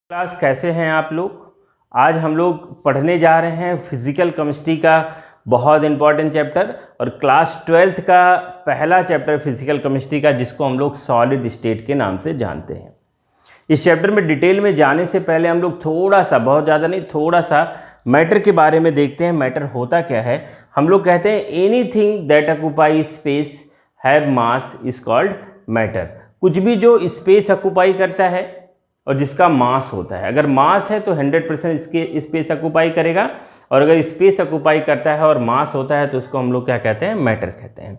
Class कैसे हैं आप लोग। आज हम लोग पढ़ने जा रहे हैं फिज़िकल केमिस्ट्री का बहुत इंपॉर्टेंट चैप्टर और क्लास 12th का पहला चैप्टर फिज़िकल केमिस्ट्री का, जिसको हम लोग सॉलिड स्टेट के नाम से जानते हैं। इस चैप्टर में डिटेल में जाने से पहले हम लोग थोड़ा सा, बहुत ज़्यादा नहीं, थोड़ा सा मैटर के बारे में देखते हैं। मैटर होता क्या है। हम लोग कहते हैं anything that occupy space have mass is called matter. कुछ भी जो स्पेस ऑक्यूपाई करता है और जिसका मास होता है, अगर मास है तो 100% इसके स्पेस ऑक्यूपाई करेगा, और अगर स्पेस ऑक्यूपाई करता है और मास होता है तो उसको हम लोग क्या कहते हैं, मैटर कहते हैं।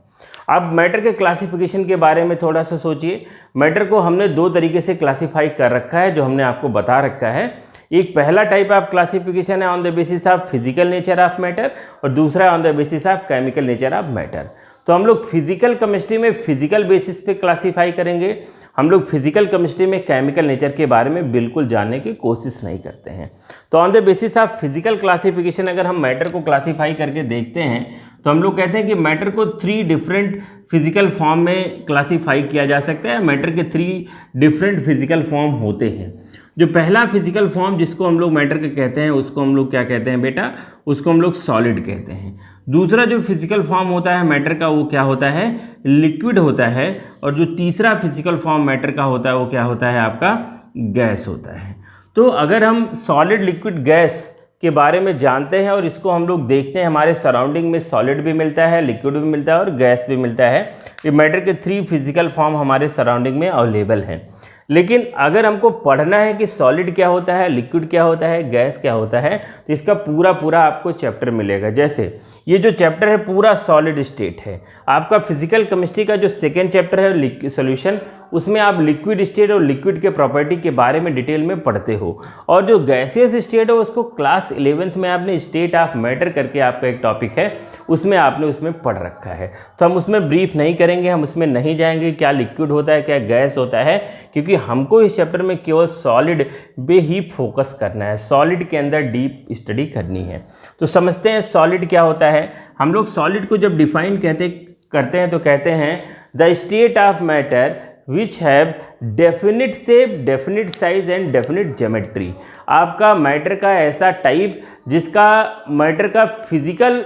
अब मैटर के क्लासिफिकेशन के बारे में थोड़ा सा सोचिए। मैटर को हमने दो तरीके से क्लासीफाई कर रखा है, जो हमने आपको बता रखा है। एक पहला टाइप ऑफ क्लासिफिकेशन है on the basis of physical nature of matter, और दूसरा on the basis of chemical nature of matter. तो हम लोग फिजिकल केमिस्ट्री में फिजिकल बेसिस पे क्लासीफाई करेंगे। हम लोग फिजिकल केमिस्ट्री में केमिकल नेचर के बारे में बिल्कुल जानने की कोशिश नहीं करते हैं। तो on the basis of physical classification अगर हम मैटर को क्लासीफाई करके देखते हैं तो हम लोग कहते हैं कि मैटर को 3 डिफरेंट फिजिकल फॉर्म में क्लासीफाई किया जा सकता है। मैटर के 3 डिफरेंट फिजिकल फॉर्म होते हैं। जो पहला फिजिकल फॉर्म जिसको हम लोग मैटर के कहते हैं उसको हम लोग क्या कहते हैं बेटा, उसको हम लोग सॉलिड कहते हैं। दूसरा जो फिजिकल फॉर्म होता है मैटर का वो क्या होता है, लिक्विड होता है। और जो तीसरा फिजिकल फॉर्म मैटर का होता है वो क्या होता है, आपका गैस होता है। तो अगर हम सॉलिड, लिक्विड, गैस के बारे में जानते हैं और इसको हम लोग देखते हैं, हमारे सराउंडिंग में सॉलिड भी मिलता है, लिक्विड भी मिलता है और गैस भी मिलता है। ये मैटर के 3 फिजिकल फॉर्म हमारे सराउंडिंग में अवेलेबल हैं। लेकिन अगर हमको पढ़ना है कि सॉलिड क्या होता है, लिक्विड क्या होता है, गैस क्या होता है, तो इसका पूरा आपको चैप्टर मिलेगा। जैसे ये जो चैप्टर है पूरा सॉलिड स्टेट है। आपका फिजिकल केमिस्ट्री का जो सेकेंड चैप्टर है सॉल्यूशन, उसमें आप लिक्विड स्टेट और लिक्विड के प्रॉपर्टी के बारे में डिटेल में पढ़ते हो। और जो गैसियस स्टेट है उसको क्लास 11th में आपने स्टेट ऑफ मैटर करके आपका एक टॉपिक है, उसमें आपने उसमें पढ़ रखा है। तो हम उसमें ब्रीफ नहीं करेंगे, हम उसमें नहीं जाएंगे क्या लिक्विड होता है, क्या गैस होता है, क्योंकि हमको इस चैप्टर में केवल सॉलिड पे ही फोकस करना है, सॉलिड के अंदर डीप स्टडी करनी है। तो समझते हैं सॉलिड क्या होता है। हम लोग सॉलिड को जब डिफाइन करते हैं तो कहते हैं the state of matter which have definite shape, definite size and definite geometry. आपका मैटर का ऐसा टाइप जिसका मैटर का फिजिकल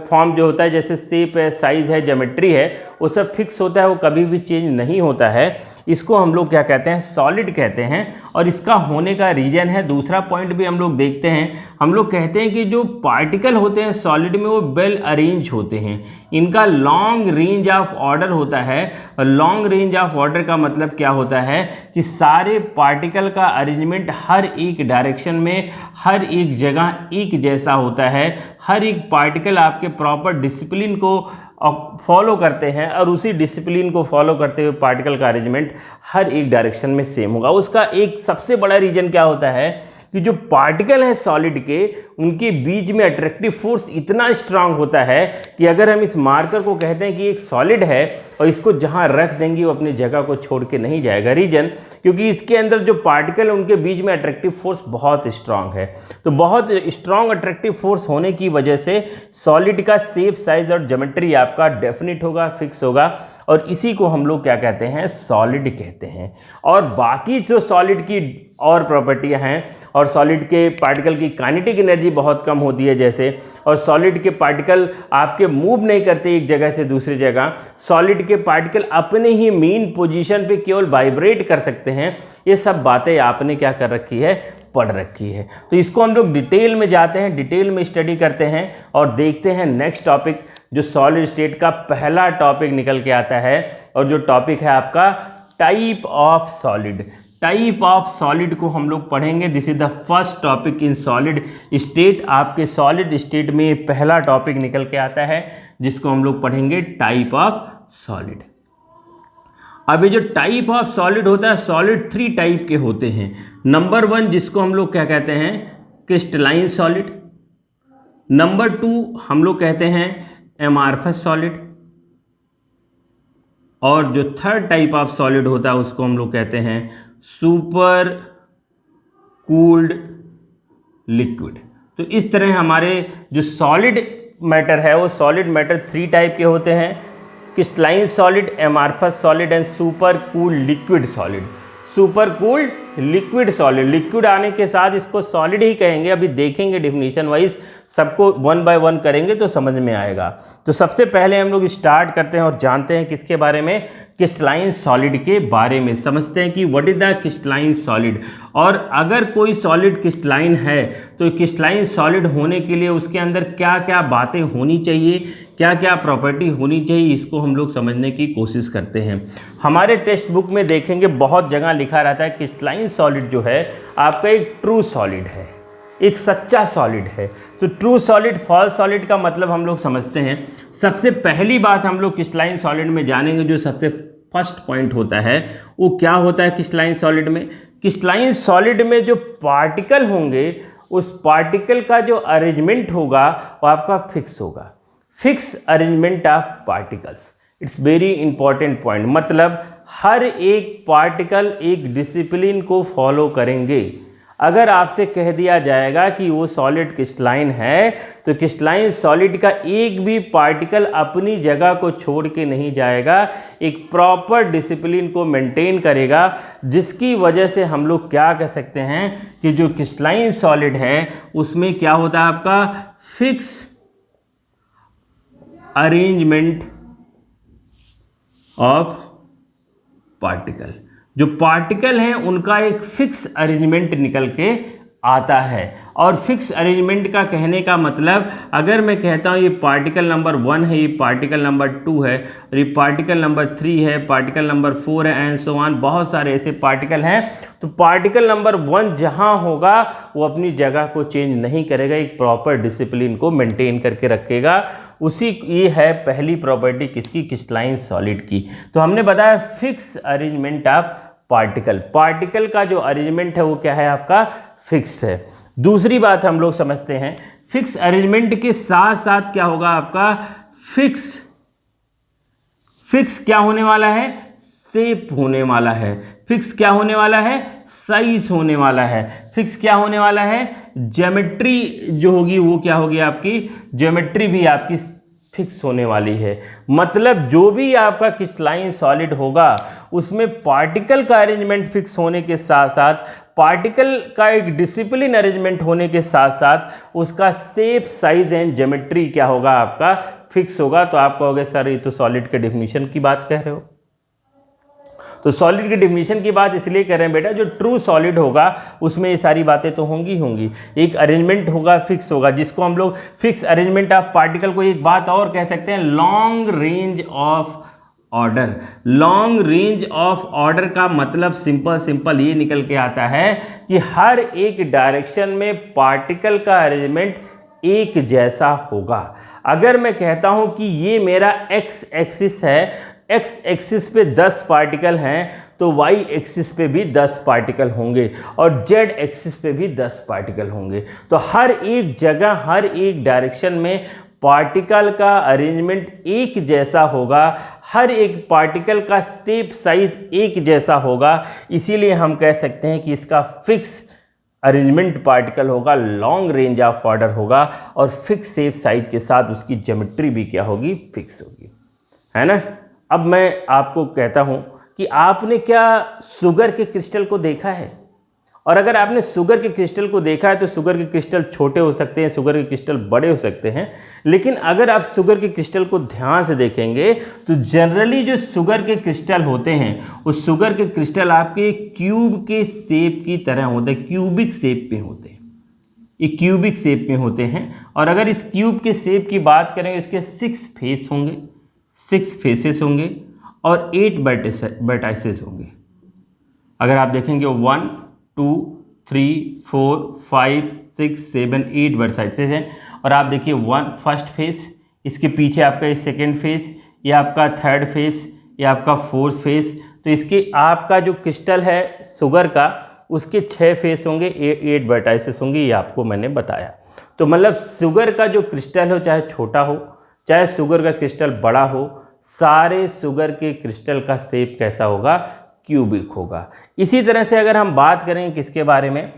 फॉर्म जो होता है, जैसे शेप है, साइज़ है, ज्योमेट्री है, वो सब फिक्स होता है, वो कभी भी चेंज नहीं होता है। इसको हम लोग क्या कहते हैं, सॉलिड कहते हैं। और इसका होने का रीजन है, दूसरा पॉइंट भी हम लोग देखते हैं। हम लोग कहते हैं कि जो पार्टिकल होते हैं सॉलिड में वो वेल अरेंज होते हैं, इनका लॉन्ग रेंज ऑफ ऑर्डर होता है। और लॉन्ग रेंज ऑफ ऑर्डर का मतलब क्या होता है कि सारे पार्टिकल का अरेंजमेंट हर एक डायरेक्शन में, हर एक जगह एक जैसा होता है। हर एक पार्टिकल आपके प्रॉपर डिसिप्लिन को फॉलो करते हैं और उसी डिसिप्लिन को फॉलो करते हुए पार्टिकल का अरेंजमेंट हर एक डायरेक्शन में सेम होगा। उसका एक सबसे बड़ा रीजन क्या होता है कि जो पार्टिकल है सॉलिड के, उनके बीच में अट्रैक्टिव फोर्स इतना स्ट्रांग होता है कि अगर हम इस मार्कर को कहते हैं कि एक सॉलिड है और इसको जहां रख देंगे वो अपनी जगह को छोड़ के नहीं जाएगा। रीजन क्योंकि इसके अंदर जो पार्टिकल है उनके बीच में अट्रैक्टिव फोर्स बहुत स्ट्रांग है। तो बहुत स्ट्रांग अट्रैक्टिव फोर्स होने की वजह से सॉलिड का शेप, साइज और ज्योमेट्री आपका डेफिनिट होगा, फिक्स होगा, और इसी को हम लोग क्या कहते हैं, सॉलिड कहते हैं। और बाकी जो सॉलिड की और प्रॉपर्टियां हैं, और सॉलिड के पार्टिकल की काइनेटिक एनर्जी बहुत कम होती है जैसे, और सॉलिड के पार्टिकल आपके मूव नहीं करते एक जगह से दूसरी जगह। सॉलिड के पार्टिकल अपने ही मेन पोजीशन पे केवल वाइब्रेट कर सकते हैं। ये सब बातें आपने क्या कर रखी है, पढ़ रखी है। तो इसको हम लोग डिटेल में जाते हैं, डिटेल में स्टडी करते हैं और देखते हैं नेक्स्ट टॉपिक, जो सॉलिड स्टेट का पहला टॉपिक निकल के आता है। और जो टॉपिक है आपका type of solid. Type of solid को हम लोग पढ़ेंगे। This is the first topic in solid state. आपके सॉलिड स्टेट में पहला टॉपिक निकल के आता है जिसको हम लोग पढ़ेंगे टाइप ऑफ सॉलिड। अब ये जो टाइप ऑफ सॉलिड होता है, सॉलिड 3 टाइप के होते हैं। नंबर 1 जिसको हम लोग क्या कहते हैं, क्रिस्टलाइन सॉलिड। नंबर 2 हम लोग कहते हैं एमार्फस सॉलिड। और जो थर्ड टाइप ऑफ सॉलिड होता है उसको हम लोग कहते हैं सुपर कूल्ड लिक्विड। तो इस तरह हमारे जो सॉलिड मैटर है वो सॉलिड मैटर 3 टाइप के होते हैं, crystalline solid, amorphous solid and super cooled liquid solid. Super cooled liquid solid, liquid आने के साथ इसको सॉलिड ही कहेंगे। अभी देखेंगे डेफिनेशन वाइज, सबको वन बाय वन करेंगे तो समझ में आएगा। तो सबसे पहले हम लोग स्टार्ट करते हैं और जानते हैं किसके बारे में, क्रिस्टलाइन सॉलिड के बारे में। समझते हैं कि what is the crystalline solid, और अगर कोई सॉलिड क्रिस्टलाइन है तो क्रिस्टलाइन सॉलिड होने के लिए उसके अंदर क्या क्या बातें होनी चाहिए, क्या क्या प्रॉपर्टी होनी चाहिए, इसको हम लोग समझने की कोशिश करते हैं। हमारे टेक्स्ट बुक में देखेंगे बहुत जगह लिखा रहता है क्रिस्टलाइन सॉलिड जो है आपका एक ट्रू सॉलिड है, एक सच्चा सॉलिड है। तो ट्रू सॉलिड, फॉल्स सॉलिड का मतलब हम लोग समझते हैं। सबसे पहली बात हम लोग क्रिस्टलाइन सॉलिड में जानेंगे, जो सबसे फर्स्ट पॉइंट होता है वो क्या होता है क्रिस्टलाइन सॉलिड में। क्रिस्टलाइन सॉलिड में जो पार्टिकल होंगे उस पार्टिकल का जो अरेंजमेंट होगा वो आपका फिक्स होगा, fix arrangement of particles. It's very important point, मतलब हर एक पार्टिकल एक डिसिप्लिन को फॉलो करेंगे। अगर आपसे कह दिया जाएगा कि वो सॉलिड क्रिस्टलाइन है तो क्रिस्टलाइन सॉलिड का एक भी पार्टिकल अपनी जगह को छोड़ के नहीं जाएगा, एक प्रॉपर डिसिप्लिन को मेंटेन करेगा, जिसकी वजह से हम लोग क्या कह सकते हैं कि जो क्रिस्टलाइन सॉलिड है उसमें क्या होता है आपका फिक्स अरेंजमेंट ऑफ पार्टिकल। जो पार्टिकल हैं उनका एक फिक्स अरेंजमेंट निकल के आता है। और फिक्स अरेंजमेंट का कहने का मतलब, अगर मैं कहता हूँ ये पार्टिकल नंबर 1 है, ये पार्टिकल नंबर 2 है, और ये पार्टिकल नंबर 3 है, पार्टिकल नंबर 4 है, एंड सो ऑन, बहुत सारे ऐसे पार्टिकल हैं, तो पार्टिकल नंबर 1 जहाँ होगा वो अपनी जगह को चेंज नहीं करेगा, एक प्रॉपर डिसिप्लिन को मेंटेन करके रखेगा। उसी ये है पहली प्रॉपर्टी किसकी, क्रिस्टलाइन सॉलिड की। तो हमने बताया fix arrangement of particle, particle का जो अरेंजमेंट है वो क्या है आपका फिक्स है। दूसरी बात हम लोग समझते हैं, फिक्स अरेंजमेंट के साथ साथ क्या होगा आपका फिक्स क्या होने वाला है, शेप होने वाला है। फिक्स क्या होने वाला है, साइज होने वाला है। फिक्स क्या होने वाला है, ज्योमेट्री जो होगी वो क्या होगी आपकी, ज्योमेट्री भी आपकी फिक्स होने वाली है। मतलब जो भी आपका क्रिस्टलाइन सॉलिड होगा उसमें पार्टिकल का अरेंजमेंट फिक्स होने के साथ साथ, पार्टिकल का एक डिसिप्लिन अरेंजमेंट होने के साथ साथ उसका शेप, साइज एंड ज्योमेट्री क्या होगा आपका फिक्स होगा। तो आप कहोगे सर ये तो सॉलिड के डेफिनेशन की बात कह रहे हो। तो सॉलिड की डेफिनेशन की बात इसलिए कर रहे हैं बेटा, जो ट्रू सॉलिड होगा उसमें ये सारी बातें तो होंगी, एक अरेंजमेंट होगा, फिक्स होगा, जिसको हम लोग फिक्स अरेंजमेंट ऑफ पार्टिकल को एक बात और कह सकते हैं, long range of order. Long range of order का मतलब सिंपल ये निकल के आता है कि हर एक डायरेक्शन में पार्टिकल का अरेंजमेंट एक जैसा होगा। अगर मैं कहता हूं कि ये मेरा एक्स एक्सिस है, एक्स एक्सिस पे 10 पार्टिकल हैं तो वाई एक्सिस पे भी 10 पार्टिकल होंगे और जेड एक्सिस पे भी 10 पार्टिकल होंगे। तो हर एक जगह, हर एक डायरेक्शन में पार्टिकल का अरेंजमेंट एक जैसा होगा, हर एक पार्टिकल का शेप, साइज एक जैसा होगा। इसीलिए हम कह सकते हैं कि इसका फिक्स अरेंजमेंट पार्टिकल होगा, लॉन्ग रेंज ऑफ ऑर्डर होगा, और फिक्स शेप साइज के साथ उसकी ज्योमेट्री भी क्या होगी, फिक्स होगी, है ना। अब मैं आपको कहता हूं कि आपने क्या शुगर के क्रिस्टल को देखा है, और अगर आपने शुगर के क्रिस्टल को देखा है तो शुगर के क्रिस्टल छोटे हो सकते हैं, शुगर के क्रिस्टल बड़े हो सकते हैं, लेकिन अगर आप शुगर के क्रिस्टल को ध्यान से देखेंगे तो जनरली जो शुगर के क्रिस्टल होते हैं उस शुगर के क्रिस्टल आपके क्यूब के शेप की तरह होते हैं, क्यूबिक शेप में होते हैं, ये क्यूबिक शेप में होते हैं। और अगर इस क्यूब के शेप की बात करें, इसके 6 फेस होंगे, 6 फेसेस होंगे और 8 वर्टाइसेस होंगे। अगर आप देखेंगे 1 2 3 4 5 6 7 8 वर्टाइसेस हैं, और आप देखिए फर्स्ट फेस, इसके पीछे आपका ये सेकेंड फेस, ये आपका थर्ड फेस, ये आपका फोर्थ फेस। तो इसके आपका जो क्रिस्टल है शुगर का, उसके 6 फेस होंगे, 8 वर्टाइसेस होंगे, ये आपको मैंने बताया। तो मतलब शुगर का जो क्रिस्टल हो, चाहे छोटा हो चाहे शुगर का क्रिस्टल बड़ा हो, सारे शुगर के क्रिस्टल का शेप कैसा होगा, क्यूबिक होगा। इसी तरह से अगर हम बात करें किसके बारे में,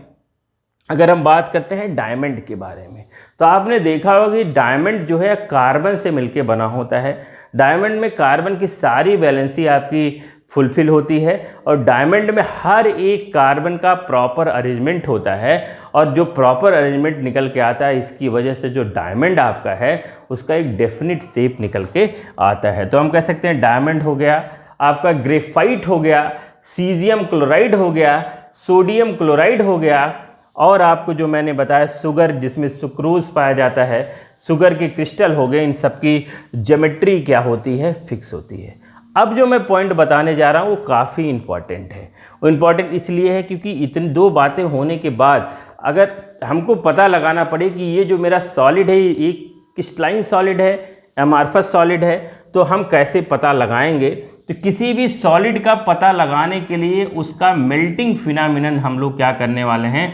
अगर हम बात करते हैं डायमंड के बारे में, तो आपने देखा होगा कि डायमंड जो है कार्बन से मिलके बना होता है। डायमंड में कार्बन की सारी वैलेंसी आपकी फुलफिल होती है। और डायमंड में हर एक कार्बन का प्रॉपर अरेंजमेंट होता है, और जो प्रॉपर अरेंजमेंट निकल के आता है इसकी वजह से जो डायमंड आपका है उसका एक डेफिनिट शेप निकल के आता है। तो हम कह सकते हैं डायमंड हो गया, आपका ग्रेफाइट हो गया, सीजियम क्लोराइड हो गया, सोडियम क्लोराइड हो गया, और आपको जो मैंने बताया शुगर जिसमें सुक्रोज पाया जाता है, शुगर के क्रिस्टल हो गए। इन सब की ज्योमेट्री क्या होती है, फिक्स होती है। अब जो मैं पॉइंट बताने जा रहा हूँ वो काफ़ी इंपॉर्टेंट है। वो इम्पॉर्टेंट इसलिए है क्योंकि इतनी दो बातें होने के बाद अगर हमको पता लगाना पड़े कि ये जो मेरा सॉलिड है ये क्रिस्टलाइन सॉलिड है, एमॉर्फस सॉलिड है, तो हम कैसे पता लगाएंगे। तो किसी भी सॉलिड का पता लगाने के लिए उसका मेल्टिंग फिनोमेनन हम लोग क्या करने वाले हैं,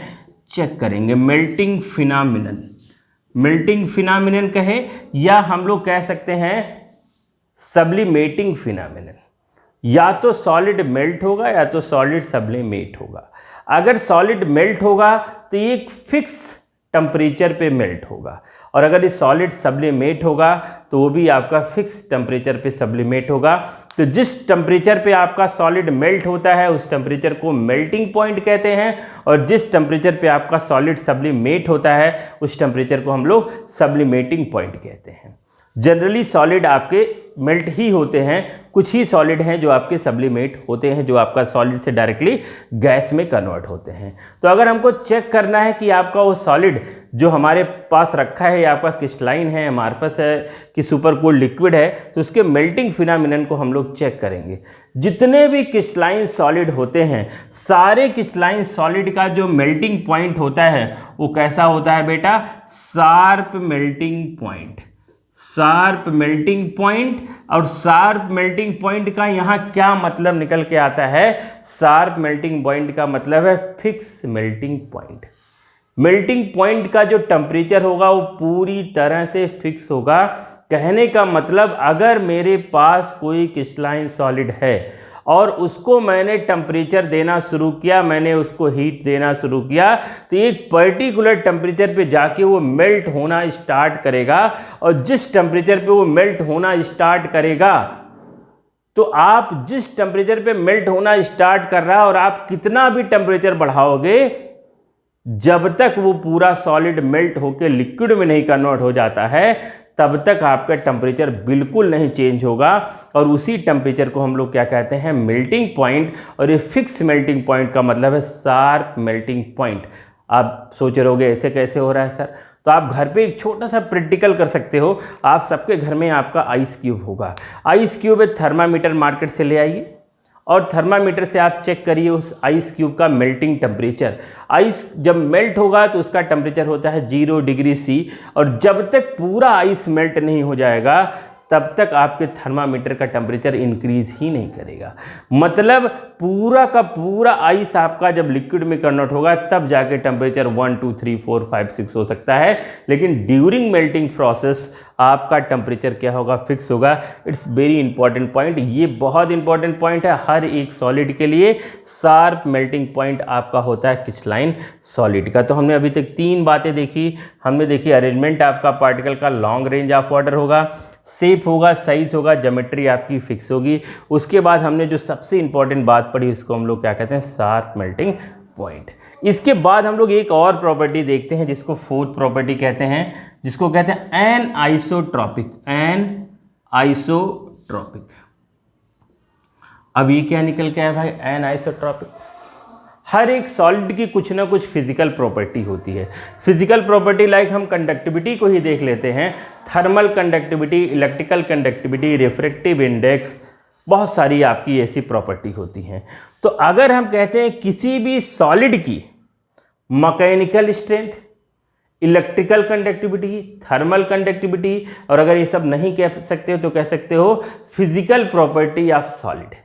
चेक करेंगे। मेल्टिंग फिनोमेनन, मेल्टिंग फिनोमेनन कहे या हम लोग कह सकते हैं सब्लिमेटिंग फिनोमेनन। या तो सॉलिड मेल्ट होगा या तो सॉलिड सब्लिमेट होगा। अगर सॉलिड मेल्ट होगा तो ये एक फिक्स टेम्परेचर पे मेल्ट होगा, और अगर ये सॉलिड सब्लिमेट होगा तो वो भी आपका फिक्स टेम्परेचर पे सब्लिमेट होगा। तो जिस टेम्परेचर पे आपका सॉलिड मेल्ट होता है उस टेम्परेचर को मेल्टिंग पॉइंट कहते हैं, और जिस टेम्परेचर पे आपका सॉलिड सब्लिमेट होता है उस टेम्परेचर को हम लोग सब्लिमेटिंग पॉइंट कहते हैं। जनरली सॉलिड आपके मेल्ट ही होते हैं, कुछ ही सॉलिड हैं जो आपके सब्लिमेट होते हैं, जो आपका सॉलिड से डायरेक्टली गैस में कन्वर्ट होते हैं। तो अगर हमको चेक करना है कि आपका वो सॉलिड जो हमारे पास रखा है, आपका क्रिस्टलाइन है, एमॉर्फस है कि सुपर कूल्ड लिक्विड है, तो उसके मेल्टिंग फिनोमेनन को हम लोग चेक करेंगे। जितने भी क्रिस्टलाइन सॉलिड होते हैं, सारे क्रिस्टलाइन सॉलिड का जो मेल्टिंग पॉइंट होता है वो कैसा होता है बेटा, sharp melting point. Sharp melting point, और शार्प मेल्टिंग पॉइंट का यहाँ क्या मतलब निकल के आता है, शार्प मेल्टिंग पॉइंट का मतलब है fix melting point. Melting point का जो टेम्परेचर होगा वो पूरी तरह से फिक्स होगा। कहने का मतलब अगर मेरे पास कोई क्रिस्टलाइन सॉलिड है और उसको मैंने टेम्परेचर देना शुरू किया, मैंने उसको हीट देना शुरू किया, तो एक पर्टिकुलर टेम्परेचर पे जाके वो मेल्ट होना स्टार्ट करेगा, और जिस टेम्परेचर पे वो मेल्ट होना स्टार्ट करेगा, तो आप जिस टेम्परेचर पे मेल्ट होना स्टार्ट कर रहा है और आप कितना भी टेम्परेचर बढ़ाओगे, जब तक वो पूरा सॉलिड मेल्ट होकर लिक्विड में नहीं कन्वर्ट हो जाता है तब तक आपका टेम्परेचर बिल्कुल नहीं चेंज होगा, और उसी टेम्परेचर को हम लोग क्या कहते हैं, मेल्टिंग पॉइंट। और ये फिक्स मेल्टिंग पॉइंट का मतलब है शार्प मेल्टिंग पॉइंट। आप सोच रहोगे ऐसे कैसे हो रहा है सर, तो आप घर पे एक छोटा सा प्रैक्टिकल कर सकते हो। आप सबके घर में आपका आइस क्यूब होगा, आइस क्यूब एक थर्मामीटर मार्केट से ले आइए, और थर्मामीटर से आप चेक करिए उस आइस क्यूब का मेल्टिंग टेम्परेचर। आइस जब मेल्ट होगा तो उसका टेम्परेचर होता है 0 डिग्री C, और जब तक पूरा आइस मेल्ट नहीं हो जाएगा तब तक आपके थर्मामीटर का टेम्परेचर इंक्रीज ही नहीं करेगा। मतलब पूरा का पूरा आइस आपका जब लिक्विड में कन्वर्ट होगा तब जाके टेम्परेचर 1 2 3 4 5 6 हो सकता है, लेकिन ड्यूरिंग मेल्टिंग प्रोसेस आपका टेम्परेचर क्या होगा, फिक्स होगा। इट्स वेरी इंपॉर्टेंट पॉइंट, ये बहुत इंपॉर्टेंट पॉइंट है हर एक सॉलिड के लिए। शार्प मेल्टिंग पॉइंट आपका होता है क्रिस्टलाइन सॉलिड का। तो हमने अभी तक 3 बातें देखी। हमने देखी अरेंजमेंट आपका पार्टिकल का लॉन्ग रेंज ऑफ ऑर्डर होगा, शेप होगा, साइज होगा, ज्योमेट्री आपकी फिक्स होगी। उसके बाद हमने जो सबसे इंपॉर्टेंट बात पढ़ी उसको हम लोग क्या कहते हैं, शार्प मेल्टिंग पॉइंट। इसके बाद हम लोग एक और प्रॉपर्टी देखते हैं जिसको फोर्थ प्रॉपर्टी कहते हैं, जिसको कहते हैं एन आइसोट्रॉपिक। An isotropic. अब ये क्या निकल के आया भाई, एन आइसोट्रॉपिक। हर एक सॉलिड की कुछ ना कुछ फिजिकल प्रॉपर्टी होती है। फिजिकल प्रॉपर्टी लाइक हम कंडक्टिविटी को ही देख लेते हैं, thermal conductivity, electrical conductivity, refractive index, बहुत सारी आपकी ऐसी प्रॉपर्टी होती हैं। तो अगर हम कहते हैं किसी भी सॉलिड की mechanical strength, electrical conductivity, thermal conductivity, और अगर ये सब नहीं कह सकते हो तो कह सकते हो physical property of solid.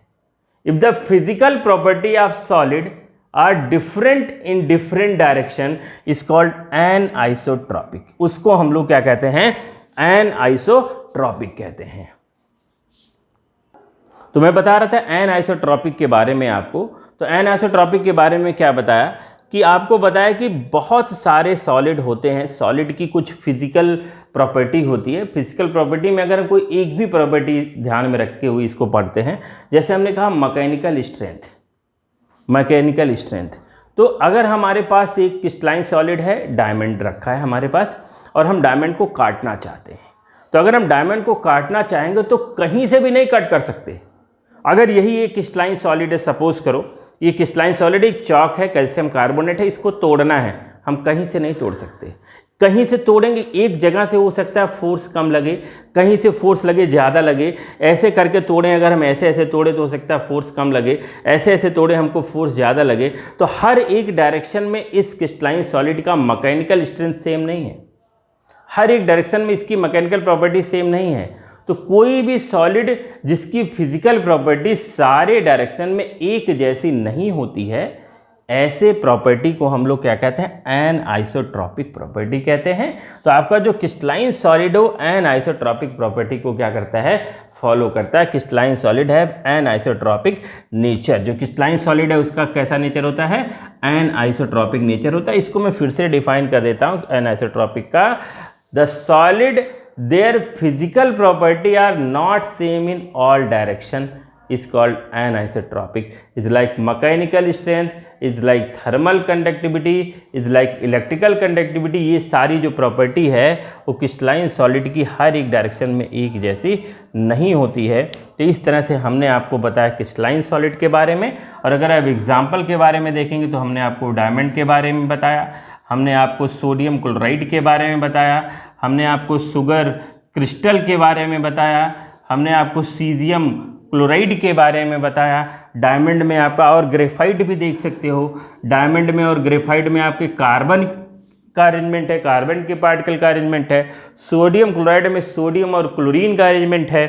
If the physical property of solid are different in different direction is called anisotropic। उसको हम लोग क्या कहते हैं, anisotropic कहते हैं। तो मैं बता रहा था एनाइसोट्रॉपिक के बारे में आपको। तो एनाइसोट्रॉपिक के बारे में क्या बताया कि आपको बताया कि बहुत सारे सॉलिड होते हैं, सॉलिड की कुछ फिजिकल प्रॉपर्टी होती है। फिजिकल प्रॉपर्टी में अगर हम कोई एक भी प्रॉपर्टी ध्यान में रखते हुए इसको पढ़ते हैं, जैसे हमने कहा मैकेनिकल स्ट्रेंथ, मैकेनिकल स्ट्रेंथ। तो अगर हमारे पास एक क्रिस्टलाइन सॉलिड है, डायमंड रखा है हमारे पास, और हम डायमंड को काटना चाहते हैं, तो अगर हम डायमंड को काटना चाहेंगे तो कहीं से भी नहीं कट कर सकते। अगर यही एक क्रिस्टलाइन सॉलिड है, सपोज करो ये क्रिस्टलाइन सॉलिड एक चॉक है, कैल्शियम कार्बोनेट है, इसको तोड़ना है, हम कहीं से नहीं तोड़ सकते। कहीं से तोड़ेंगे, एक जगह से हो सकता है फोर्स कम लगे, कहीं से फोर्स लगे ज़्यादा लगे, ऐसे करके तोड़ें, अगर हम ऐसे ऐसे तोड़े तो हो सकता है फोर्स कम लगे, ऐसे ऐसे तोड़े हमको फोर्स ज़्यादा लगे। तो हर एक डायरेक्शन में इस क्रिस्टलाइन सॉलिड का मैकेनिकल स्ट्रेंथ सेम नहीं है, हर एक डायरेक्शन में इसकी मैकेनिकल प्रॉपर्टी सेम नहीं है। तो कोई भी सॉलिड जिसकी फिजिकल प्रॉपर्टी सारे डायरेक्शन में एक जैसी नहीं होती है, ऐसे प्रॉपर्टी को हम लोग क्या कहते हैं, एनआइसोट्रॉपिक प्रॉपर्टी कहते हैं। तो आपका जो क्रिस्टलाइन सॉलिड हो एनआइसोट्रॉपिक प्रॉपर्टी को क्या करता है, फॉलो करता है। क्रिस्टलाइन सॉलिड है एनआइसोट्रॉपिक नेचर। जो क्रिस्टलाइन सॉलिड है उसका कैसा नेचर होता है, एनआइसोट्रॉपिक नेचर होता है। इसको मैं फिर से डिफाइन कर देता हूँ एनआइसोट्रॉपिक का। The solid their physical property are not same in all direction is called anisotropic. Is like mechanical strength, is like thermal conductivity, is like electrical conductivity। ये सारी जो प्रॉपर्टी है वो क्रिस्टलाइन सॉलिड की हर एक डायरेक्शन में एक जैसी नहीं होती है। तो इस तरह से हमने आपको बताया क्रिस्टलाइन सॉलिड के बारे में। और अगर आप एग्जाम्पल के बारे में देखेंगे तो हमने आपको डायमंड के बारे में बताया, हमने आपको सोडियम क्लोराइड के बारे में बताया, हमने आपको शुगर क्रिस्टल के बारे में बताया, हमने आपको सीजियम क्लोराइड के बारे में बताया। डायमंड में आपका और ग्रेफाइट भी देख सकते हो, डायमंड में और ग्रेफाइट में आपके कार्बन का अरेंजमेंट है, कार्बन के पार्टिकल का अरेंजमेंट है। सोडियम क्लोराइड में सोडियम और क्लोरीन का अरेंजमेंट है।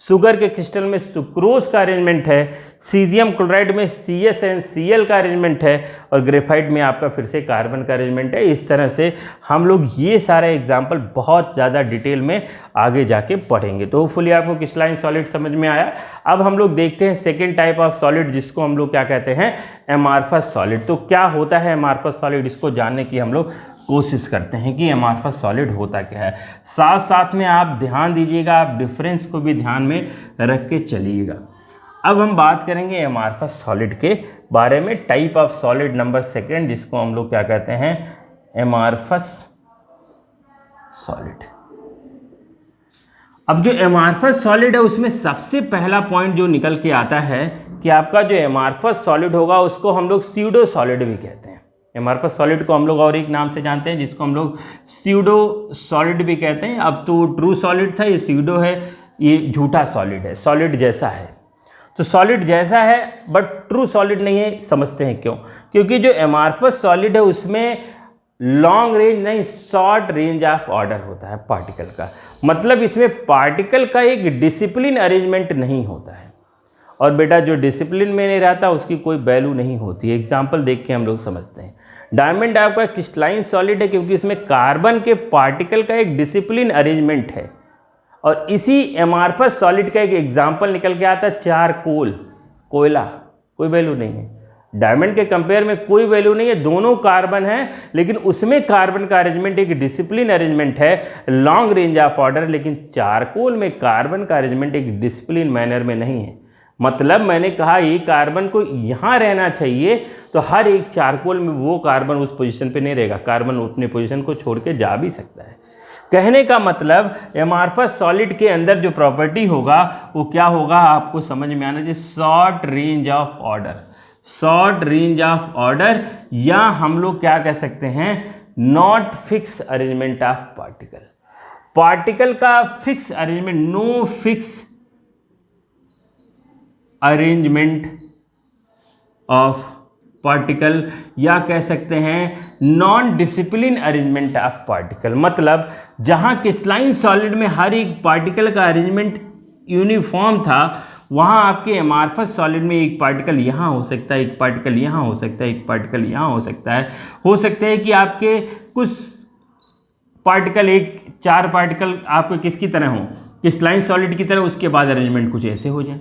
शुगर के क्रिस्टल में सुक्रोज का अरेंजमेंट है। सीजियम क्लोराइड में CsNCl का अरेंजमेंट है। और ग्रेफाइट में आपका फिर से कार्बन का अरेंजमेंट है। इस तरह से हम लोग ये सारा एग्जाम्पल बहुत ज़्यादा डिटेल में आगे जाके पढ़ेंगे। तो होपफुली आपको क्रिस्टलाइन सॉलिड समझ में आया। अब हम लोग देखते हैं सेकेंड टाइप ऑफ सॉलिड, जिसको हम लोग क्या कहते हैं, एमार्फस सॉलिड। तो क्या होता है एमार्फस सॉलिड, इसको जानने की हम लोग कोशिश करते हैं कि एमार्फस सॉलिड होता क्या है। साथ साथ में आप ध्यान दीजिएगा, आप डिफरेंस को भी ध्यान में रख के चलिएगा। अब हम बात करेंगे एमार्फस सॉलिड के बारे में, type of solid number second, जिसको हम लोग क्या कहते हैं, एमार्फस सॉलिड। अब जो एमार्फस सॉलिड है उसमें सबसे पहला पॉइंट जो निकल के आता है कि आपका जो एमार्फस सॉलिड होगा उसको हम लोग स्यूडो सॉलिड भी कहते हैं। एमार्फस सॉलिड को हम लोग और एक नाम से जानते हैं जिसको हम लोग स्यूडो सॉलिड भी कहते हैं। अब तो ट्रू सॉलिड था, ये स्यूडो है, ये झूठा सॉलिड है, सॉलिड जैसा है। तो सॉलिड जैसा है बट ट्रू सॉलिड नहीं है। समझते हैं क्यों? क्योंकि जो एमार्फस सॉलिड है उसमें लॉन्ग रेंज नहीं, शॉर्ट रेंज ऑफ ऑर्डर होता है पार्टिकल का। मतलब इसमें पार्टिकल का एक डिसिप्लिन अरेंजमेंट नहीं होता है। और बेटा जो डिसिप्लिन में नहीं रहता उसकी कोई वैल्यू नहीं होती है। एग्जाम्पल देख के हम लोग समझते हैं। डायमंड आपका क्रिस्टलाइन सॉलिड है क्योंकि इसमें कार्बन के पार्टिकल का एक डिसिप्लिन अरेंजमेंट है। और इसी एमार्फस सॉलिड का एक एग्जाम्पल निकल के आता है चारकोल, कोयला, कोई वैल्यू नहीं है। डायमंड के कंपेयर में कोई वैल्यू नहीं है, दोनों कार्बन है, लेकिन उसमें कार्बन का अरेंजमेंट एक डिसिप्लिन अरेंजमेंट है, लॉन्ग रेंज ऑफ ऑर्डर। लेकिन चारकोल में कार्बन का अरेंजमेंट एक डिसिप्लिन मैनर में नहीं है। मतलब मैंने कहा ये कार्बन को यहाँ रहना चाहिए, तो हर एक चारकोल में वो कार्बन उस पोजीशन पे नहीं रहेगा, कार्बन अपने पोजीशन को छोड़ के जा भी सकता है। कहने का मतलब एमार्फस सॉलिड के अंदर जो प्रॉपर्टी होगा वो क्या होगा, आपको समझ में आना चाहिए, short range of order. Short range of order, या हम लोग क्या कह सकते हैं, not fix arrangement of particle. Particle का fix arrangement, no fix arrangement of particle, या कह सकते हैं non discipline arrangement of particle. मतलब जहाँ क्रिस्टलाइन सॉलिड में हर एक पार्टिकल का अरेंजमेंट यूनिफॉर्म था, वहाँ आपके एमार्फस सॉलिड में एक पार्टिकल यहाँ हो सकता है, एक पार्टिकल यहाँ हो सकता है, एक पार्टिकल यहाँ हो सकता है। हो सकता है कि आपके कुछ पार्टिकल, एक 4 पार्टिकल आपके किसकी तरह हो, क्रिस्टलाइन सॉलिड की तरह, उसके बाद अरेंजमेंट कुछ ऐसे हो जाए।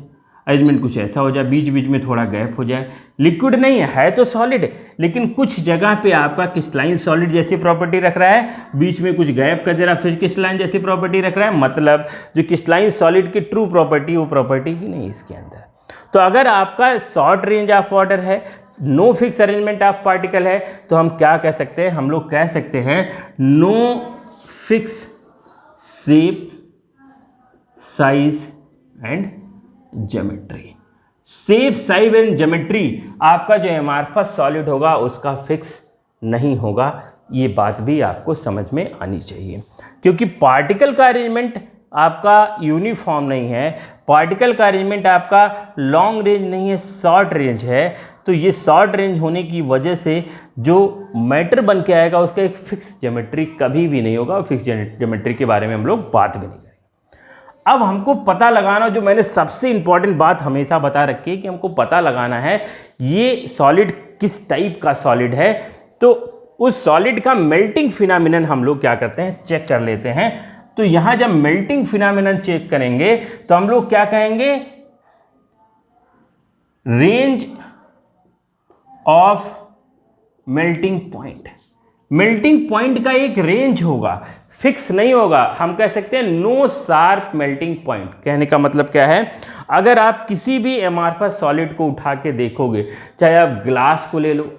अरेंजमेंट कुछ ऐसा हो जाए, बीच बीच में थोड़ा गैप हो जाए। लिक्विड नहीं है तो सॉलिड, लेकिन कुछ जगह पे आपका क्रिस्टलाइन सॉलिड जैसी प्रॉपर्टी रख रहा है, बीच में कुछ गैप कर दे रहा है, फिर क्रिस्टलाइन जैसी प्रॉपर्टी रख रहा है। मतलब जो क्रिस्टलाइन सॉलिड की ट्रू प्रॉपर्टी वो प्रॉपर्टी ही नहीं इसके अंदर। तो अगर आपका शॉर्ट रेंज ऑफ ऑर्डर है, no fix arrangement of particle है, तो हम क्या कह सकते हैं, हम लोग कह सकते हैं no fix shape, size and geometry. Shape, size and geometry आपका जो एमार्फस सॉलिड होगा उसका फिक्स नहीं होगा। ये बात भी आपको समझ में आनी चाहिए, क्योंकि पार्टिकल का अरेंजमेंट आपका यूनिफॉर्म नहीं है, पार्टिकल का अरेंजमेंट आपका लॉन्ग रेंज नहीं है, शॉर्ट रेंज है। तो ये शॉर्ट रेंज होने की वजह से जो मैटर बन के आएगा उसका एक फिक्स ज्योमेट्री कभी भी नहीं होगा। फिक्स ज्योमेट्री के बारे में हम लोग बात भी नहीं करेंगे। अब हमको पता लगाना, जो मैंने सबसे इंपॉर्टेंट बात हमेशा बता रखी है कि हमको पता लगाना है ये सॉलिड किस टाइप का सॉलिड है। तो उस सॉलिड का मेल्टिंग फिनोमेनन हम लोग क्या करते हैं, चेक कर लेते हैं। तो यहाँ जब मेल्टिंग फिनोमेनन चेक करेंगे तो हम लोग क्या कहेंगे, range of melting point. Melting point का एक रेंज होगा, फिक्स नहीं होगा। हम कह सकते हैं नो शार्प मेल्टिंग पॉइंट। कहने का मतलब क्या है, अगर आप किसी भी एमार्फस सॉलिड को उठा के देखोगे, चाहे आप ग्लास को ले लो,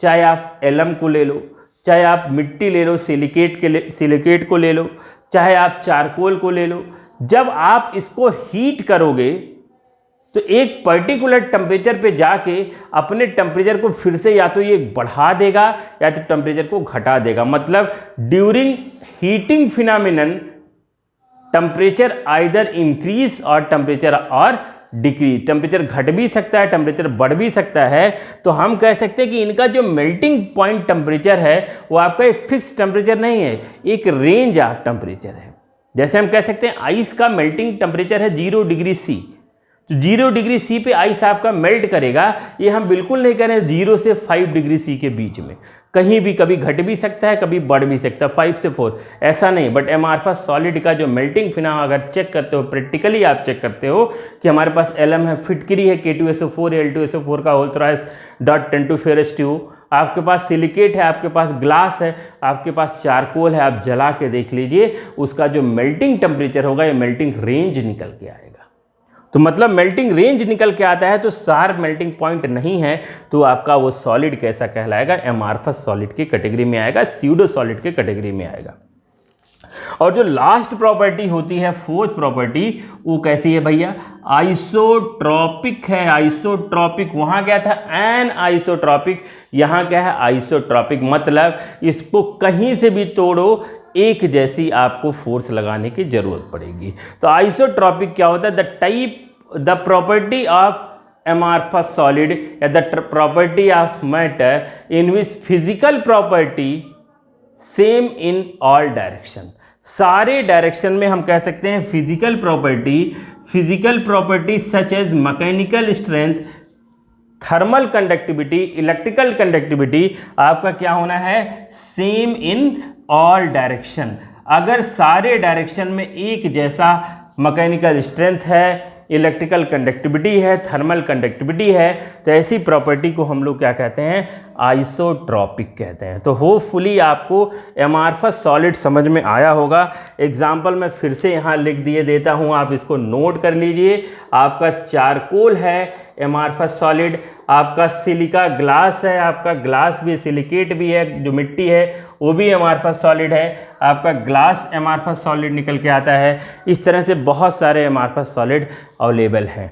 चाहे आप एलम को ले लो, चाहे आप मिट्टी ले लो, सिलिकेट को ले लो, चाहे आप चारकोल को ले लो, जब आप इसको हीट करोगे तो एक पर्टिकुलर टेम्परेचर पे जाके अपने टेम्परेचर को फिर से या तो ये बढ़ा देगा या तो टेम्परेचर को घटा देगा। मतलब during heating phenomenon temperature either increase और टेम्परेचर और डिक्रीज। टेम्परेचर घट भी सकता है, टेम्परेचर बढ़ भी सकता है। तो हम कह सकते हैं कि इनका जो मेल्टिंग पॉइंट टेम्परेचर है वो आपका एक फिक्स टेम्परेचर नहीं है, एक रेंज ऑफ टेम्परेचर है। जैसे हम कह सकते हैं आइस का मेल्टिंग टेम्परेचर है 0 डिग्री सी, तो 0 डिग्री सी पे आइस आपका मेल्ट करेगा। ये हम बिल्कुल नहीं कह रहे हैं 0 से 5 डिग्री सी के बीच में, कहीं भी कभी घट भी सकता है, कभी बढ़ भी सकता है, 5 से 4 ऐसा नहीं। बट एमार्फस सॉलिड का जो मेल्टिंग फिना अगर चेक करते हो, प्रैक्टिकली आप चेक करते हो कि हमारे पास एलम है, फिटकरी है K2SO4 Al2SO4 का whole thrice dot 10 two ferrous 2, आपके पास सिलिकेट है, आपके पास ग्लास है, आपके पास चारकोल है, आप जला के देख लीजिए उसका जो मेल्टिंग टेम्परेचर होगा ये मेल्टिंग रेंज निकल के आएगा। तो मतलब मेल्टिंग रेंज निकल के आता है तो शार्प मेल्टिंग पॉइंट नहीं है, तो आपका वो सॉलिड कैसा कहलाएगा, एमार्फस सॉलिड की कैटेगरी में आएगा, स्यूडो सॉलिड के कैटेगरी में आएगा। और जो लास्ट प्रॉपर्टी होती है, फोर्थ प्रॉपर्टी, वो कैसी है भैया, आइसोट्रॉपिक है। आइसोट्रॉपिक, वहां क्या था एन आइसोट्रॉपिक, यहाँ क्या है आइसोट्रॉपिक। मतलब इसको कहीं से भी तोड़ो एक जैसी आपको फोर्स लगाने की जरूरत पड़ेगी। तो आइसोट्रॉपिक क्या होता है, the property of amorphous solid या the property of matter in which physical property same in all direction. सारे डायरेक्शन में हम कह सकते हैं physical property such as mechanical strength, thermal conductivity, electrical conductivity आपका क्या होना है, सेम इन ऑल डायरेक्शन। अगर सारे डायरेक्शन में एक जैसा मैकेनिकल स्ट्रेंथ है, इलेक्ट्रिकल कंडक्टिविटी है, थर्मल कंडक्टिविटी है, तो ऐसी प्रॉपर्टी को हम लोग क्या कहते हैं, आइसोट्रॉपिक कहते हैं। तो होपफुली आपको एमार्फस सॉलिड समझ में आया होगा। एग्जाम्पल मैं फिर से यहाँ लिख दिए देता हूँ, आप इसको नोट कर लीजिए। आपका चारकोल है एमार्फस सॉलिड, आपका सिलिका ग्लास है, आपका ग्लास भी सिलिकेट भी है, जो मिट्टी है वो भी एमार्फस सॉलिड है, आपका ग्लास एमार्फस सॉलिड निकल के आता है। इस तरह से बहुत सारे एमार्फस सॉलिड अवेलेबल हैं।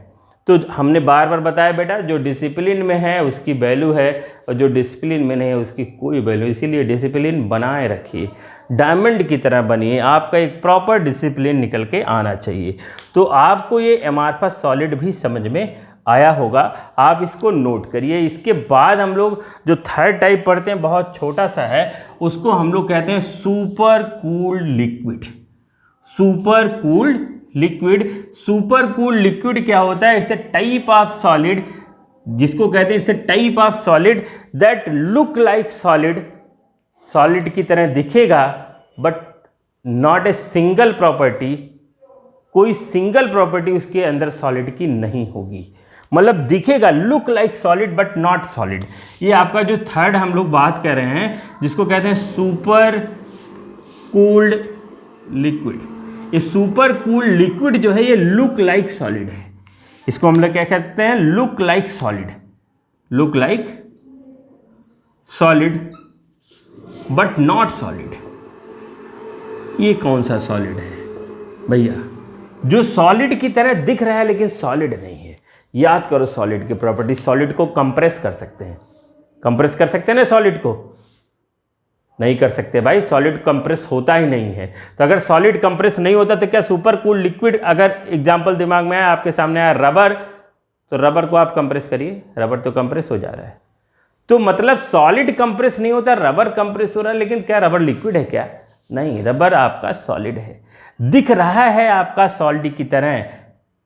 तो हमने बार बार बताया बेटा, जो डिसिप्लिन में है उसकी वैल्यू है और जो डिसिप्लिन में नहीं है उसकी कोई वैल्यू। इसीलिए डिसिप्लिन बनाए रखिए, डायमंड की तरह बनिए, आपका एक प्रॉपर डिसिप्लिन निकल के आना चाहिए। तो आपको ये एमार्फस सॉलिड भी समझ में आया होगा, आप इसको नोट करिए। इसके बाद हम लोग जो थर्ड टाइप पढ़ते हैं, बहुत छोटा सा है, उसको हम लोग कहते हैं super cooled liquid. Super cooled liquid क्या होता है, it's the type of solid, जिसको कहते हैं, it's the type of solid that look like solid की तरह दिखेगा but not a single property, कोई सिंगल प्रॉपर्टी उसके अंदर सॉलिड की नहीं होगी, मतलब दिखेगा look like solid but not solid. ये आपका जो थर्ड हम लोग बात कर रहे हैं जिसको कहते हैं सुपर कूल्ड लिक्विड। ये सुपर कूल्ड लिक्विड जो है ये लुक लाइक सॉलिड है, इसको हम लोग क्या कहते हैं, look like solid, look like solid but not solid. ये कौन सा सॉलिड है भैया, जो सॉलिड की तरह दिख रहा है लेकिन सॉलिड नहीं है। याद करो सॉलिड की प्रॉपर्टी, सॉलिड को कंप्रेस कर सकते हैं, कंप्रेस कर सकते हैं ना सॉलिड को, नहीं कर सकते भाई, सॉलिड कंप्रेस होता ही नहीं है। तो अगर सॉलिड कंप्रेस नहीं होता तो क्या सुपर कूल लिक्विड, अगर एग्जांपल दिमाग में आया, आपके सामने आया रबर, तो रबर को आप कंप्रेस करिए, रबर तो कंप्रेस हो जा रहा है। तो मतलब सॉलिड कंप्रेस नहीं होता, रबर कंप्रेस हो रहा है, लेकिन क्या रबर लिक्विड है क्या, नहीं, रबर आपका सॉलिड है, दिख रहा है आपका सॉलिड की तरह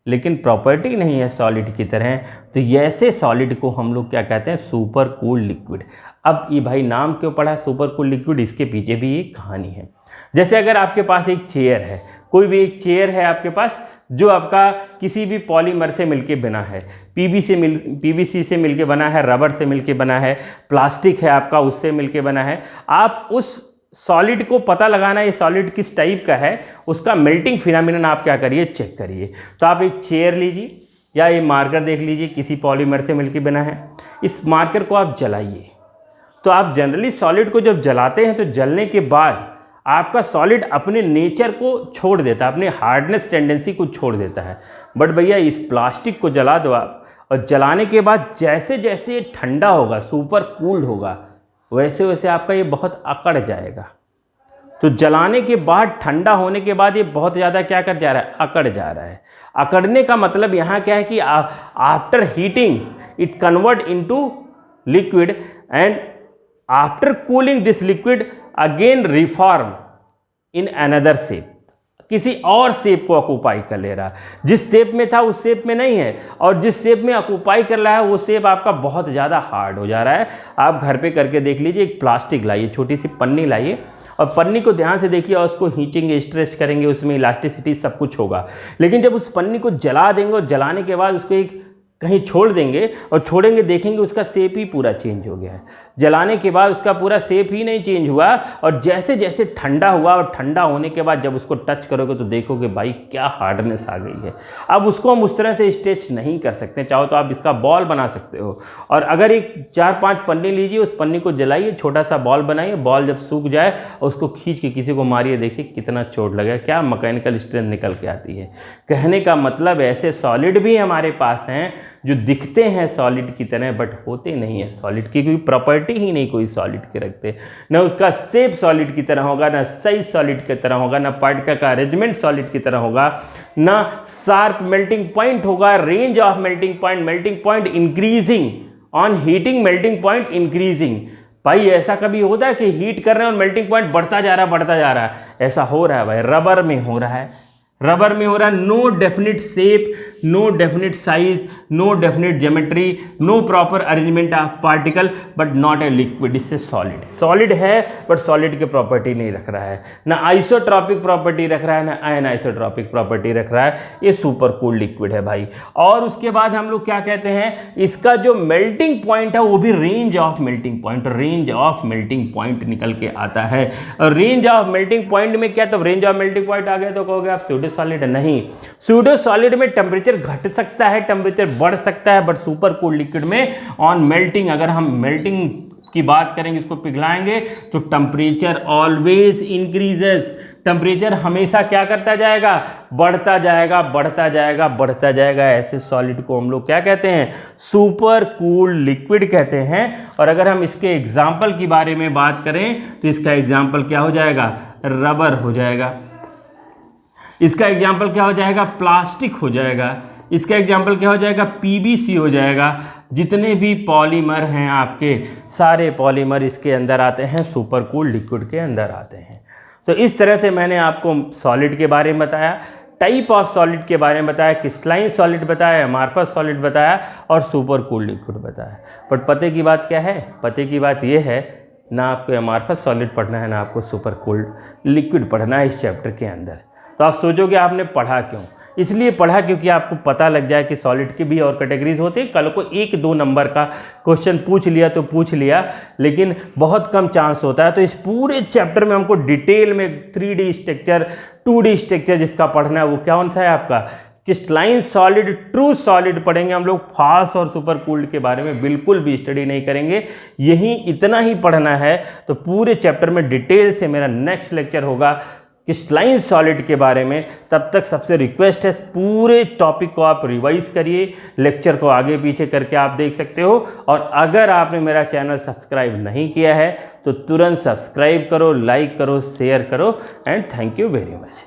लेकिन प्रॉपर्टी नहीं है सॉलिड की तरह। तो ऐसे सॉलिड को हम लोग क्या कहते हैं, सुपर कूल लिक्विड। अब ये भाई नाम क्यों पड़ा सुपर कूल लिक्विड, इसके पीछे भी एक कहानी है। जैसे अगर आपके पास एक चेयर है, कोई भी एक चेयर है आपके पास जो आपका किसी भी पॉलीमर से मिलके बना है, पीवीसी से मिलके बना है, रबर से मिलके बना है, प्लास्टिक है आपका उससे मिलके बना है। आप उस सॉलिड को पता लगाना ये सॉलिड किस टाइप का है, उसका मेल्टिंग फिनोमेनन आप क्या करिए, चेक करिए। तो आप एक चेयर लीजिए या ये मार्कर देख लीजिए, किसी पॉलीमर से मिलके बना है, इस मार्कर को आप जलाइए। तो आप जनरली सॉलिड को जब जलाते हैं तो जलने के बाद आपका सॉलिड अपने नेचर को छोड़ देता है, अपने हार्डनेस टेंडेंसी को छोड़ देता है। बट भैया इस प्लास्टिक को जला दो आप, और जलाने के बाद जैसे जैसे ये ठंडा होगा, सुपर कूल्ड होगा, वैसे वैसे आपका ये बहुत अकड़ जाएगा। तो जलाने के बाद, ठंडा होने के बाद ये बहुत ज़्यादा क्या कर जा रहा है, अकड़ जा रहा है। अकड़ने का मतलब यहाँ क्या है कि after heating it convert into liquid and after cooling this liquid again reform in another shape, किसी और शेप को ऑक्यूपाई कर ले रहा है। जिस शेप में था उस शेप में नहीं है, और जिस शेप में ऑक्यूपाई कर रहा है वो शेप आपका बहुत ज़्यादा हार्ड हो जा रहा है। आप घर पे करके देख लीजिए, एक प्लास्टिक लाइए, छोटी सी पन्नी लाइए, और पन्नी को ध्यान से देखिए और उसको खींचेंगे, स्ट्रेच करेंगे, उसमें इलास्टिसिटी सब कुछ होगा। लेकिन जब उस पन्नी को जला देंगे और जलाने के बाद उसको एक कहीं छोड़ देंगे और छोड़ेंगे, देखेंगे उसका शेप ही पूरा चेंज हो गया है। जलाने के बाद उसका पूरा शेप ही नहीं चेंज हुआ, और जैसे जैसे ठंडा हुआ और ठंडा होने के बाद जब उसको टच करोगे तो देखोगे भाई क्या हार्डनेस आ गई है। अब उसको हम उस तरह से स्ट्रेच नहीं कर सकते, चाहो तो आप इसका बॉल बना सकते हो। और अगर एक 4-5 पन्नी लीजिए, उस पन्नी को जलाइए, छोटा सा बॉल बनाइए, बॉल जब सूख जाए उसको खींच के किसी को मारिए, देखिए कितना चोट लगेगा, क्या मैकेनिकल स्ट्रेंथ निकल के आती है। कहने का मतलब ऐसे सॉलिड भी हमारे पास हैं जो दिखते हैं सॉलिड की तरह बट होते नहीं है सॉलिड की, कोई प्रॉपर्टी ही नहीं कोई सॉलिड के रखते, न उसका शेप सॉलिड की तरह होगा, न साइज सॉलिड की तरह होगा, न पार्टिकल का अरेंजमेंट सॉलिड की तरह होगा, न शार्प मेल्टिंग पॉइंट होगा, range of melting point increasing on heating, melting point increasing. भाई ऐसा कभी होता है कि हीट कर रहे हैं और मेल्टिंग पॉइंट बढ़ता जा रहा है, ऐसा हो रहा है भाई, रबर में हो रहा है, no definite shape, no definite size, no definite geometry, no proper arrangement of particle, but not a liquid. इससे सॉलिड है बट सॉलिड की प्रॉपर्टी नहीं रख रहा है, ना आइसोट्रॉपिक प्रॉपर्टी रख रहा है, ना अनआइसोट्रॉपिक प्रॉपर्टी रख रहा है। ये सुपर कूल लिक्विड है भाई। और उसके बाद हम लोग क्या कहते हैं, इसका जो मेल्टिंग पॉइंट है वो भी रेंज ऑफ मेल्टिंग पॉइंट निकल के आता है। और रेंज ऑफ मेल्टिंग पॉइंट में क्या, तो रेंज ऑफ मेल्टिंग पॉइंट आ गया तो कहोगे आप सूडो सॉलिड, नहीं, सूडो सॉलिड में टेम्परेचर घट सकता है, टेम्परेचर बढ़ सकता है, बट सुपर कूल लिक्विड में ऑन मेल्टिंग, अगर हम मेल्टिंग की बात करेंगे, इसको पिघलाएंगे तो टेम्परेचर ऑलवेज इंक्रीजेस, टेम्परेचर हमेशा क्या करता जाएगा, बढ़ता जाएगा। ऐसे सॉलिड को हम लोग क्या कहते हैं, सुपर कूल लिक्विड कहते हैं। और अगर हम इसके एग्जाम्पल की बारे में बात करें तो इसका एग्जाम्पल क्या हो जाएगा, रबर हो जाएगा, इसका एग्जाम्पल क्या हो जाएगा, प्लास्टिक हो जाएगा, इसका एग्जाम्पल क्या हो जाएगा, पीवीसी हो जाएगा। जितने भी पॉलीमर हैं आपके, सारे पॉलीमर इसके अंदर आते हैं, सुपर कूल लिक्विड के अंदर आते हैं। तो इस तरह से मैंने आपको सॉलिड के बारे में बताया, टाइप ऑफ सॉलिड के बारे में बताया, क्रिस्टलाइन सॉलिड बताया, अमार्फस सॉलिड बताया, और सुपर कूल लिक्विड बताया। बट पते की बात क्या है, पते की बात ये है, ना आपको अमार्फस सॉलिड पढ़ना है, ना आपको सुपर कूल लिक्विड पढ़ना है इस चैप्टर के अंदर। तो आप सोचोगे आपने पढ़ा क्यों, इसलिए पढ़ा क्योंकि आपको पता लग जाए कि सॉलिड की भी और कैटेगरीज होती है। कल को 1-2 नंबर का क्वेश्चन पूछ लिया तो पूछ लिया, लेकिन बहुत कम चांस होता है। तो इस पूरे चैप्टर में हमको डिटेल में 3D स्ट्रक्चर, 2D स्ट्रक्चर जिसका पढ़ना है वो कौन सा है आपका क्रिस्टलाइन सॉलिड, ट्रू सॉलिड पढ़ेंगे हम लोग। फास्ट और सुपर कूल्ड के बारे में बिल्कुल भी स्टडी नहीं करेंगे, यही इतना ही पढ़ना है। तो पूरे चैप्टर में डिटेल से मेरा नेक्स्ट लेक्चर होगा क्रिस्टलाइन सॉलिड के बारे में। तब तक सबसे रिक्वेस्ट है पूरे टॉपिक को आप रिवाइज करिए, लेक्चर को आगे पीछे करके आप देख सकते हो। और अगर आपने मेरा चैनल सब्सक्राइब नहीं किया है तो तुरंत सब्सक्राइब करो, लाइक करो, शेयर करो and thank you very much.